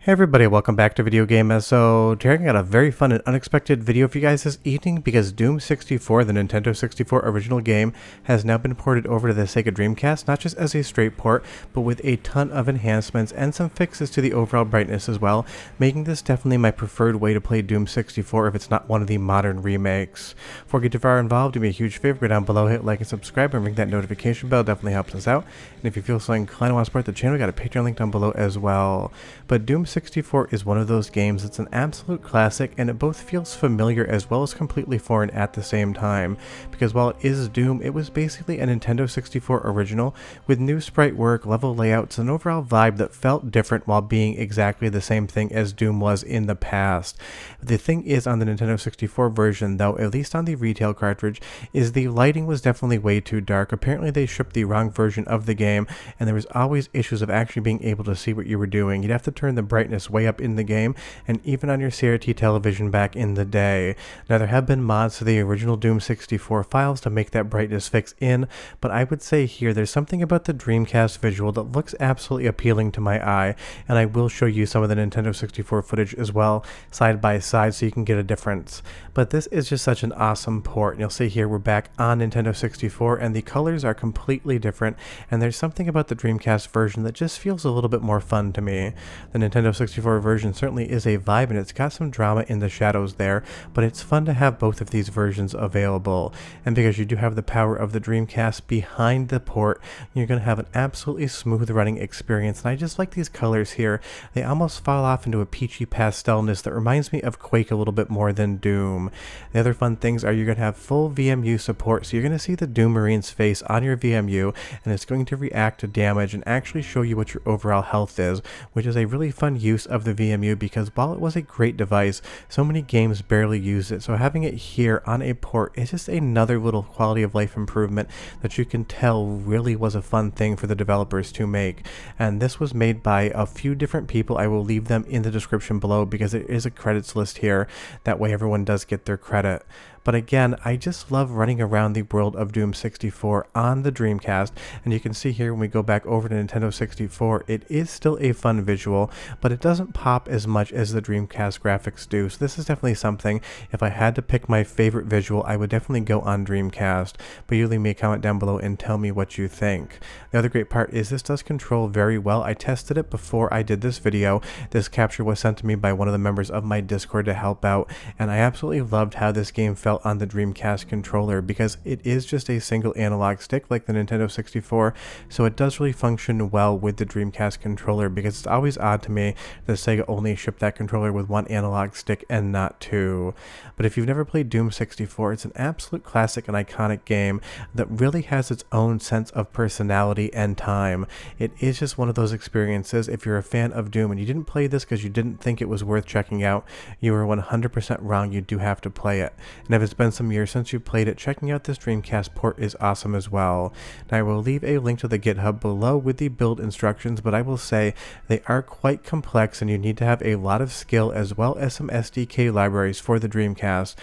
Hey everybody, welcome back to Video Game. So, I got a very fun and unexpected video for you guys this evening because Doom 64, the Nintendo 64 original game, has now been ported over to the Sega Dreamcast, not just as a straight port, but with a ton of enhancements and some fixes to the overall brightness as well, making this definitely my preferred way to play Doom 64 if it's not one of the modern remakes. Before we get too far involved, do me a huge favor, go down below, hit like and subscribe, and ring that notification bell, definitely helps us out. And if you feel so inclined to want to support the channel, we got a Patreon link down below as well. But Doom 64 is one of those games that's an absolute classic, and it both feels familiar as well as completely foreign at the same time, because while it is Doom, it was basically a Nintendo 64 original with new sprite work, level layouts, and an overall vibe that felt different while being exactly the same thing as Doom was in the past. The thing is, on the Nintendo 64 version though, at least on the retail cartridge, is the lighting was definitely way too dark. Apparently they shipped the wrong version of the game, and there was always issues of actually being able to see what you were doing. You'd have to turn the brightness way up in the game, and even on your CRT television back in the day. Now there have been mods to the original Doom 64 files to make that brightness fix in, but I would say here there's something about the Dreamcast visual that looks absolutely appealing to my eye, and I will show you some of the Nintendo 64 footage as well, side by side, so you can get a difference. But this is just such an awesome port, and you'll see here we're back on Nintendo 64, and the colors are completely different, and there's something about the Dreamcast version that just feels a little bit more fun to me. The Nintendo 64 version certainly is a vibe, and it's got some drama in the shadows there, but it's fun to have both of these versions available. And because you do have the power of the Dreamcast behind the port, you're going to have an absolutely smooth running experience. And I just like these colors here. They almost fall off into a peachy pastelness that reminds me of Quake a little bit more than Doom. The other fun things are you're going to have full VMU support, so you're going to see the Doom Marine's face on your VMU, and it's going to react to damage and actually show you what your overall health is, which is a really fun use of the VMU, because while it was a great device, so many games barely use it. So having it here on a port is just another little quality of life improvement that you can tell really was a fun thing for the developers to make. And this was made by a few different people. I will leave them in the description below because there is a credits list here. That way everyone does get their credit. But again, I just love running around the world of Doom 64 on the Dreamcast, and you can see here when we go back over to Nintendo 64, it is still a fun visual, but it doesn't pop as much as the Dreamcast graphics do. So this is definitely something, if I had to pick my favorite visual, I would definitely go on Dreamcast, but you leave me a comment down below and tell me what you think. The other great part is this does control very well. I tested it before I did this video. This capture was sent to me by one of the members of my Discord to help out, and I absolutely loved how this game felt on the Dreamcast controller, because it is just a single analog stick like the Nintendo 64, so it does really function well with the Dreamcast controller, because it's always odd to me that Sega only shipped that controller with one analog stick and not two. But if you've never played Doom 64, it's an absolute classic and iconic game that really has its own sense of personality and time. It is just one of those experiences. If you're a fan of Doom and you didn't play this because you didn't think it was worth checking out, you were 100% wrong. You do have to play it. And if it's been some years since you played it, checking out this Dreamcast port is awesome as well. Now I will leave a link to the GitHub below with the build instructions, but I will say they are quite complex and you need to have a lot of skill as well as some SDK libraries for the Dreamcast.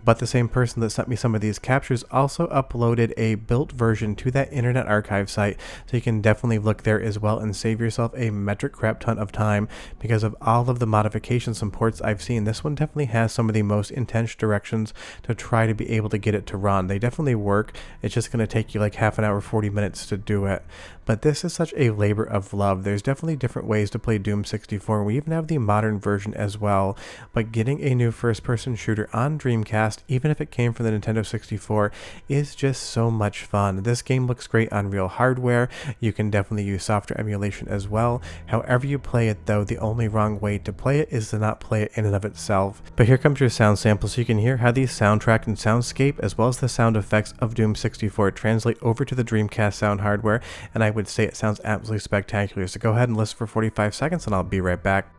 But the same person that sent me some of these captures also uploaded a built version to that Internet Archive site, so you can definitely look there as well and save yourself a metric crap ton of time. Because of all of the modifications and ports I've seen, this one definitely has some of the most intense directions to try to be able to get it to run. They definitely work. It's just going to take you like half an hour, 40 minutes to do it. But this is such a labor of love. There's definitely different ways to play Doom 64. We even have the modern version as well. But getting a new first-person shooter on Dreamcast, even if it came from the Nintendo 64, is just so much fun. This game looks great on real hardware. You can definitely use software emulation as well. However you play it though, the only wrong way to play it is to not play it in and of itself. But here comes your sound sample, so you can hear how the soundtrack and soundscape as well as the sound effects of Doom 64 translate over to the Dreamcast sound hardware, and I would say it sounds absolutely spectacular. So go ahead and listen for 45 seconds and I'll be right back.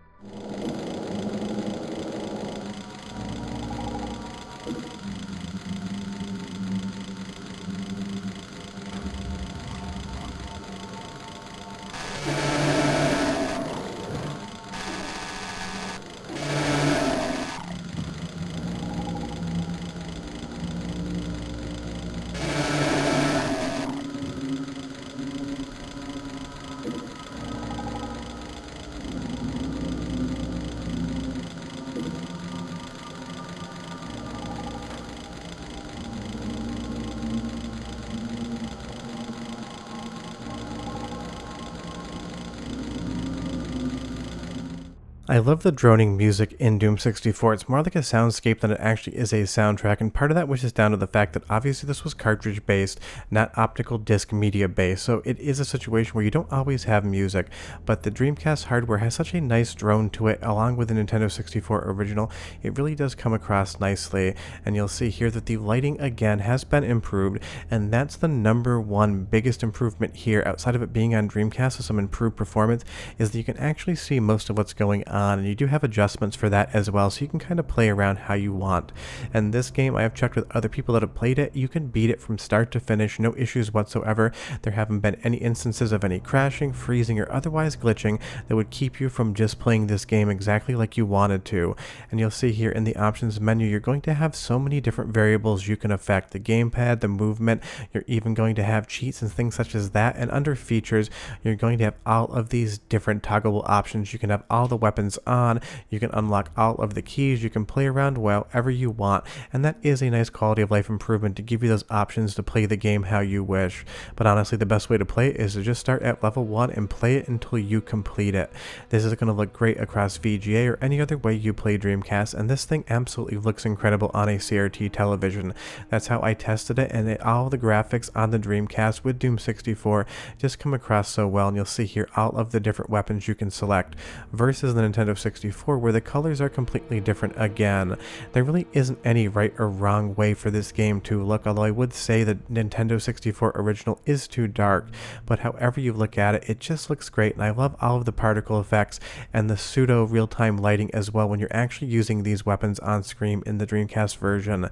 I love the droning music in Doom 64. It's more like a soundscape than it actually is a soundtrack, and part of that was just down to the fact that obviously this was cartridge based, not optical disc media based, so it is a situation where you don't always have music, but the Dreamcast hardware has such a nice drone to it, along with the Nintendo 64 original. It really does come across nicely, and you'll see here that the lighting again has been improved, and that's the number one biggest improvement here, outside of it being on Dreamcast with some improved performance, is that you can actually see most of what's going on, and you do have adjustments for that as well, so you can kind of play around how you want. And this game, I have checked with other people that have played it, you can beat it from start to finish, no issues whatsoever. There haven't been any instances of any crashing, freezing, or otherwise glitching that would keep you from just playing this game exactly like you wanted to. And you'll see here in the options menu, you're going to have so many different variables you can affect: the gamepad, the movement, you're even going to have cheats and things such as that. And under features, you're going to have all of these different toggleable options. You can have all the weapons on, you can unlock all of the keys, you can play around however you want, and that is a nice quality of life improvement to give you those options to play the game how you wish. But honestly, the best way to play it is to just start at level 1 and play it until you complete it. This is going to look great across VGA or any other way you play Dreamcast, and this thing absolutely looks incredible on a CRT television. That's how I tested it, and all the graphics on the Dreamcast with Doom 64 just come across so well, and you'll see here all of the different weapons you can select versus the Nintendo 64, where the colors are completely different again. There really isn't any right or wrong way for this game to look, although I would say that Nintendo 64 original is too dark, but however you look at it, it just looks great, and I love all of the particle effects and the pseudo real-time lighting as well when you're actually using these weapons on screen in the Dreamcast version.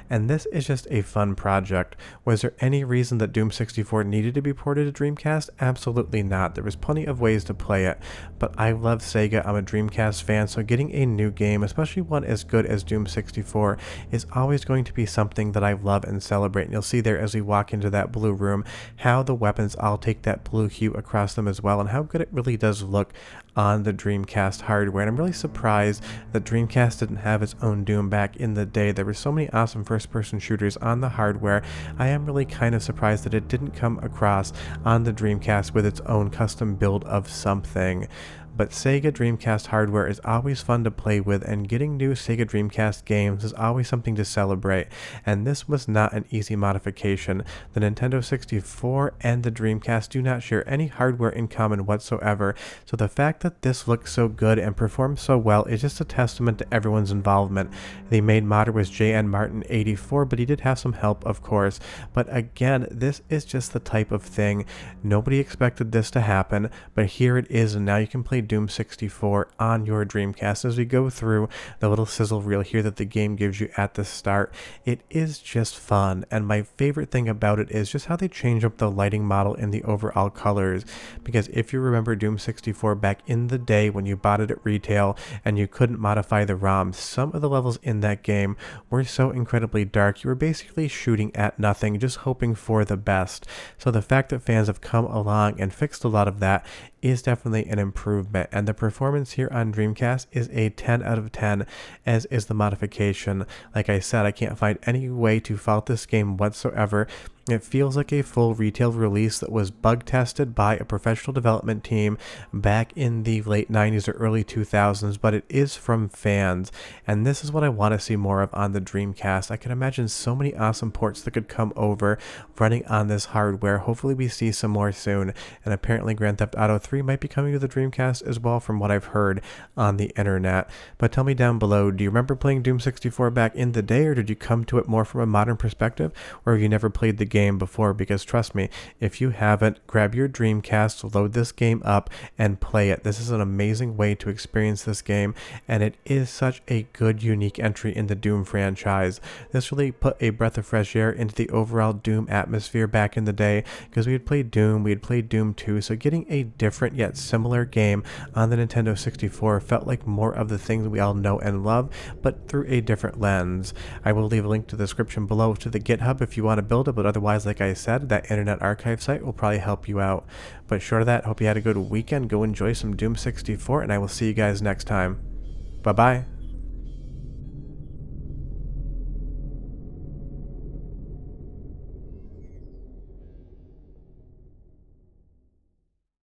And this is just a fun project. Was there any reason that Doom 64 needed to be ported to Dreamcast? Absolutely not. There was plenty of ways to play it, but I love Sega. I'm a Dreamcast fan, so getting a new game, especially one as good as Doom 64, is always going to be something that I love and celebrate. And you'll see there as we walk into that blue room how the weapons all take that blue hue across them as well, and how good it really does look on the Dreamcast hardware. And I'm really surprised that Dreamcast didn't have its own Doom back in the day. There were so many awesome first-person shooters on the hardware. I am really kind of surprised that it didn't come across on the Dreamcast with its own custom build of something. But Sega Dreamcast hardware is always fun to play with, and getting new Sega Dreamcast games is always something to celebrate, and this was not an easy modification. The Nintendo 64 and the Dreamcast do not share any hardware in common whatsoever, so the fact that this looks so good and performs so well is just a testament to everyone's involvement. The main modder was J.N. Martin 84, but he did have some help, of course. But again, this is just the type of thing. Nobody expected this to happen, but here it is, and now you can play Doom 64 on your Dreamcast. As we go through the little sizzle reel here that the game gives you at the start, it is just fun, and my favorite thing about it is just how they change up the lighting model and the overall colors, because if you remember Doom 64 back in the day when you bought it at retail and you couldn't modify the ROM, some of the levels in that game were so incredibly dark you were basically shooting at nothing, just hoping for the best. So the fact that fans have come along and fixed a lot of that is definitely an improvement, and the performance here on Dreamcast is a 10 out of 10, as is the modification. Like I said, I can't find any way to fault this game whatsoever. It feels like a full retail release that was bug tested by a professional development team back in the late 90s or early 2000s, but it is from fans, and this is what I want to see more of on the Dreamcast. I can imagine so many awesome ports that could come over running on this hardware. Hopefully we see some more soon, and apparently Grand Theft Auto 3 might be coming to the Dreamcast as well from what I've heard on the internet. But tell me down below, do you remember playing Doom 64 back in the day, or did you come to it more from a modern perspective, or have you never played the game before? Because trust me, if you haven't, grab your Dreamcast, load this game up, and play it. This is an amazing way to experience this game, and it is such a good, unique entry in the Doom franchise. This really put a breath of fresh air into the overall Doom atmosphere back in the day, because we had played Doom, we had played Doom 2, so getting a different yet similar game on the Nintendo 64 felt like more of the things we all know and love, but through a different lens. I will leave a link to the description below to the GitHub if you want to build it, but otherwise, like I said, that Internet Archive site will probably help you out. But short of that, hope you had a good weekend. Go enjoy some Doom 64, and I will see you guys next time. Bye-bye.